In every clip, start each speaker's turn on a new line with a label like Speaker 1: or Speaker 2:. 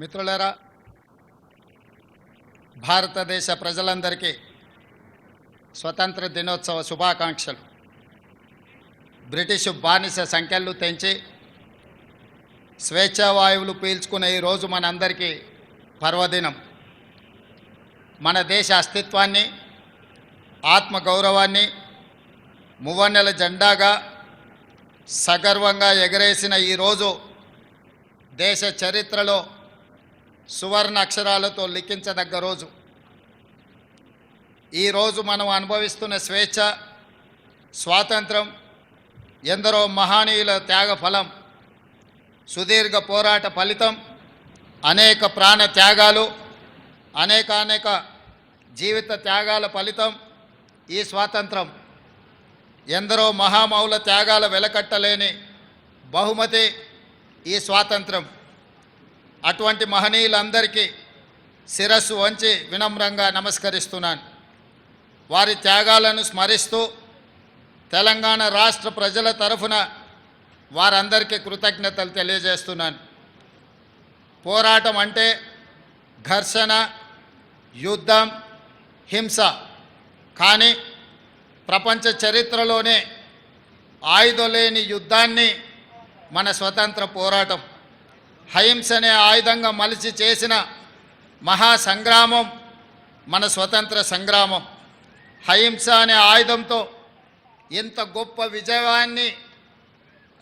Speaker 1: మిత్రులారా, భారతదేశ ప్రజలందరికీ స్వతంత్ర దినోత్సవ శుభాకాంక్షలు. బ్రిటిష్ బానిస సంఖ్యలు తెంచి స్వేచ్ఛావాయువులు పీల్చుకునే ఈరోజు మనందరికీ పర్వదినం. మన దేశ అస్తిత్వాన్ని, ఆత్మగౌరవాన్ని మువ్వన్నెల జెండాగా సగర్వంగా ఎగరేసిన ఈరోజు దేశ చరిత్రలో సువర్ణ అక్షరాలతో లిఖించదగ్గ రోజు. ఈరోజు మనం అనుభవిస్తున్న స్వేచ్ఛ, స్వాతంత్రం ఎందరో మహనీయుల త్యాగ ఫలం, సుదీర్ఘ పోరాట ఫలితం, అనేక ప్రాణ త్యాగాలు, అనేక జీవిత త్యాగాల ఫలితం ఈ స్వాతంత్రం. ఎందరో మహామౌల త్యాగాల వెలకట్టలేని బహుమతి ఈ స్వాతంత్రం. అటువంటి మహనీయులందరికీ శిరస్సు వంచి వినమ్రంగా నమస్కరిస్తున్నాను. వారి త్యాగాలను స్మరిస్తూ తెలంగాణ రాష్ట్ర ప్రజల తరఫున వారందరికీ కృతజ్ఞతలు తెలియజేస్తున్నాను. పోరాటం అంటే ఘర్షణ, యుద్ధం, హింస. కానీ ప్రపంచ చరిత్రలోనే ఆయుధం లేని యుద్ధాన్ని మన స్వతంత్ర పోరాటం, అహింసనే ఆయుధంగా మలిచి చేసిన మహాసంగ్రామం మన స్వతంత్ర సంగ్రామం. అహింస అనే ఆయుధంతో ఇంత గొప్ప విజయాన్ని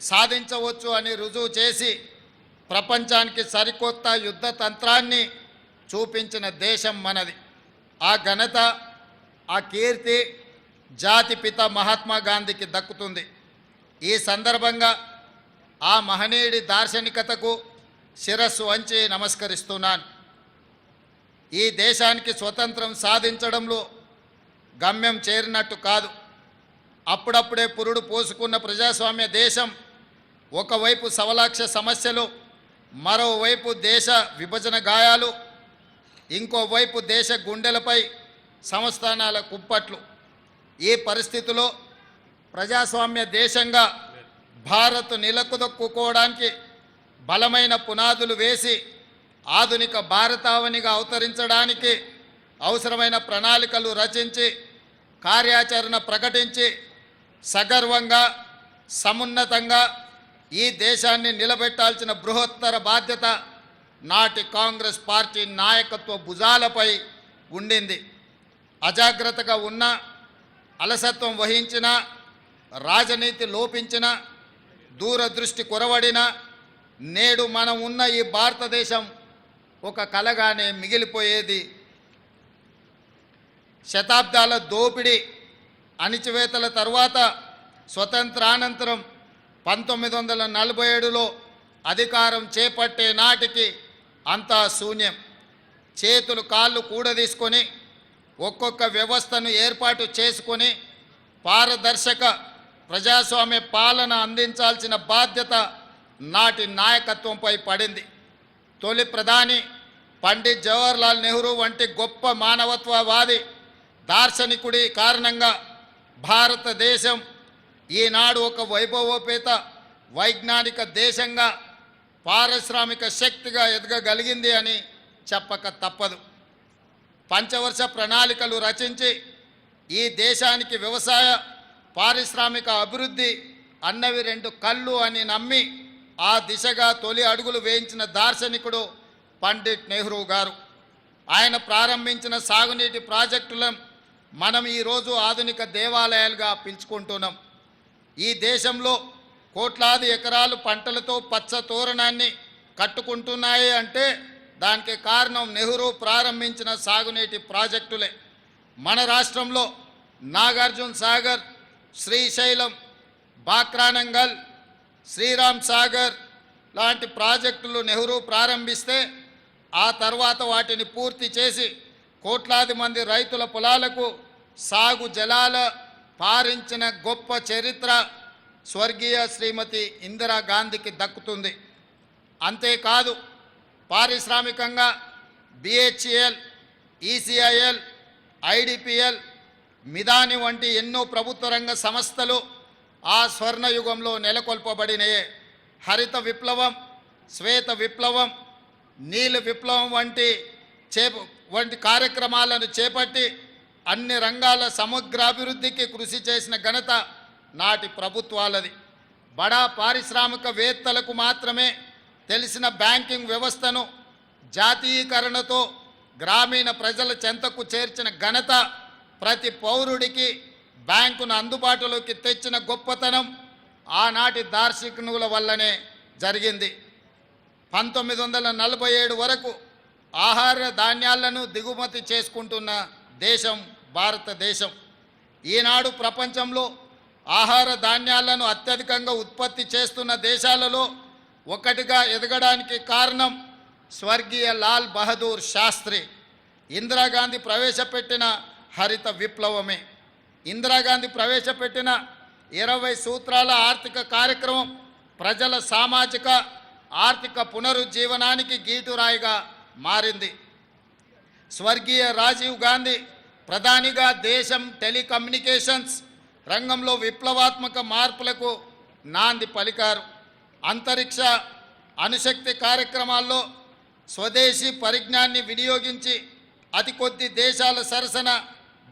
Speaker 1: సాధించవచ్చు అని రుజువు చేసి ప్రపంచానికి సరికొత్త యుద్ధ తంత్రాన్ని చూపించిన దేశం మనది. ఆ ఘనత, ఆ కీర్తి జాతిపిత మహాత్మా గాంధీకి దక్కుతుంది. ఈ సందర్భంగా ఆ మహనీయుడి దార్శనికతకు శిరస్సు వంచి నమస్కరిస్తున్నాను. ఈ దేశానికి స్వతంత్రం సాధించడంలో గమ్యం చేరినట్టు కాదు. అప్పుడప్పుడే పురుడు పోసుకున్న ప్రజాస్వామ్య దేశం ఒకవైపు సవలాక్ష సమస్యలు, మరోవైపు దేశ విభజన గాయాలు, ఇంకోవైపు దేశ గుండెలపై సంస్థానాల కుప్పట్లు. ఈ పరిస్థితిలో ప్రజాస్వామ్య దేశంగా భారత్ నిలకుదొక్కుకోవడానికి బలమైన పునాదులు వేసి ఆధునిక భారతావనిగా అవతరించడానికి అవసరమైన ప్రణాళికలు రచించి కార్యాచరణ ప్రకటించి సగర్వంగా, సమున్నతంగా ఈ దేశాన్ని నిలబెట్టాల్సిన బృహత్తర బాధ్యత నాటి కాంగ్రెస్ పార్టీ నాయకత్వ భుజాలపై ఉండింది. అజాగ్రత్తగా ఉన్న, అలసత్వం వహించిన, రాజనీతి లోపించిన, దూరదృష్టి కొరవడిన నేడు మనం ఉన్న ఈ భారతదేశం ఒక కలగానే మిగిలిపోయేది. శతాబ్దాల దోపిడీ, అణిచివేతల తర్వాత స్వతంత్రానంతరం 1947లో అధికారం చేపట్టే నాటికి అంతా శూన్యం. చేతులు కాళ్ళు కూడదీసుకొని ఒక్కొక్క వ్యవస్థను ఏర్పాటు చేసుకొని పారదర్శక ప్రజాస్వామ్య పాలన అందించాల్సిన బాధ్యత నాటి నాయకత్వంపై పడింది. తొలి ప్రధాని పండిట్ జవహర్లాల్ నెహ్రూ వంటి గొప్ప మానవత్వవాది దార్శనికుడి కారణంగా భారతదేశం ఈనాడు ఒక వైభవోపేత వైజ్ఞానిక దేశంగా, పారిశ్రామిక శక్తిగా ఎదగగలిగింది అని చెప్పక తప్పదు. పంచవర్ష ప్రణాళికలు రచించి ఈ దేశానికి వ్యవసాయ, పారిశ్రామిక అభివృద్ధి అన్నవి రెండు కళ్ళు అని నమ్మి ఆ దిశగా తొలి అడుగులు వేయించిన దార్శనికుడు పండిట్ నెహ్రూ గారు. ఆయన ప్రారంభించిన సాగునీటి ప్రాజెక్టులను మనం ఈరోజు ఆధునిక దేవాలయాలుగా పిలుచుకుంటున్నాం. ఈ దేశంలో కోట్లాది ఎకరాలు పంటలతో పచ్చ తోరణాన్ని కట్టుకుంటున్నాయి అంటే దానికి కారణం నెహ్రూ ప్రారంభించిన సాగునీటి ప్రాజెక్టులే. మన రాష్ట్రంలో నాగార్జున సాగర్, శ్రీశైలం, బాక్రానంగల్, శ్రీరామ్ సాగర్ లాంటి ప్రాజెక్టులు నెహ్రూ ప్రారంభిస్తే ఆ తర్వాత వాటిని పూర్తి చేసి కోట్లాది మంది రైతుల పొలాలకు సాగు జలాల పారించిన గొప్ప చరిత్ర స్వర్గీయ శ్రీమతి ఇందిరాగాంధీకి దక్కుతుంది. అంతేకాదు పారిశ్రామికంగా BHEL, ECIL, IDPL, మిదాని వంటి ఎన్నో ప్రభుత్వ రంగ సంస్థలు ఆ స్వర్ణయుగంలో నెలకొల్పబడినయే. హరిత విప్లవం, శ్వేత విప్లవం, నీళ్ళ విప్లవం వంటి కార్యక్రమాలను చేపట్టి అన్ని రంగాల సమగ్రాభివృద్ధికి కృషి చేసిన ఘనత నాటి ప్రభుత్వాలది. బడా పారిశ్రామికవేత్తలకు మాత్రమే తెలిసిన బ్యాంకింగ్ వ్యవస్థను జాతీయీకరణతో గ్రామీణ ప్రజల చెంతకు చేర్చిన ఘనత, ప్రతి పౌరుడికి బ్యాంకును అందుబాటులోకి తెచ్చిన గొప్పతనం ఆనాటి దార్శనికుల వల్లనే జరిగింది. 1947 వరకు ఆహార ధాన్యాలను దిగుమతి చేసుకుంటున్న దేశం భారతదేశం. ఈనాడు ప్రపంచంలో ఆహార ధాన్యాలను అత్యధికంగా ఉత్పత్తి చేస్తున్న దేశాలలో ఒకటిగా ఎదగడానికి కారణం స్వర్గీయ లాల్ బహదూర్ శాస్త్రి, ఇందిరాగాంధీ ప్రవేశపెట్టిన హరిత విప్లవమే. ఇందిరాగాంధీ ప్రవేశపెట్టిన 20 సూత్రాల ఆర్థిక కార్యక్రమం ప్రజల సామాజిక ఆర్థిక పునరుజ్జీవనానికి గీటురాయిగా మారింది. స్వర్గీయ రాజీవ్ గాంధీ ప్రధానిగా దేశం టెలికమ్యూనికేషన్స్ రంగంలో విప్లవాత్మక మార్పులకు నాంది పలికారు. అంతరిక్ష అణుశక్తి కార్యక్రమాల్లో స్వదేశీ పరిజ్ఞాన్ని వినియోగించి అతి కొద్ది దేశాల సరసన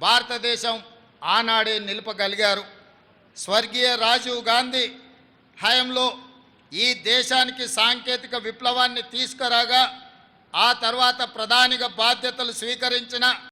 Speaker 1: భారతదేశం ఆనాడే నిలపగలిగారు. స్వర్గీయ రాజీవ్ గాంధీ హయాంలో ఈ దేశానికి సాంకేతిక విప్లవాన్ని తీసుకురాగా ఆ తర్వాత ప్రధానిగా బాధ్యతలు స్వీకరించిన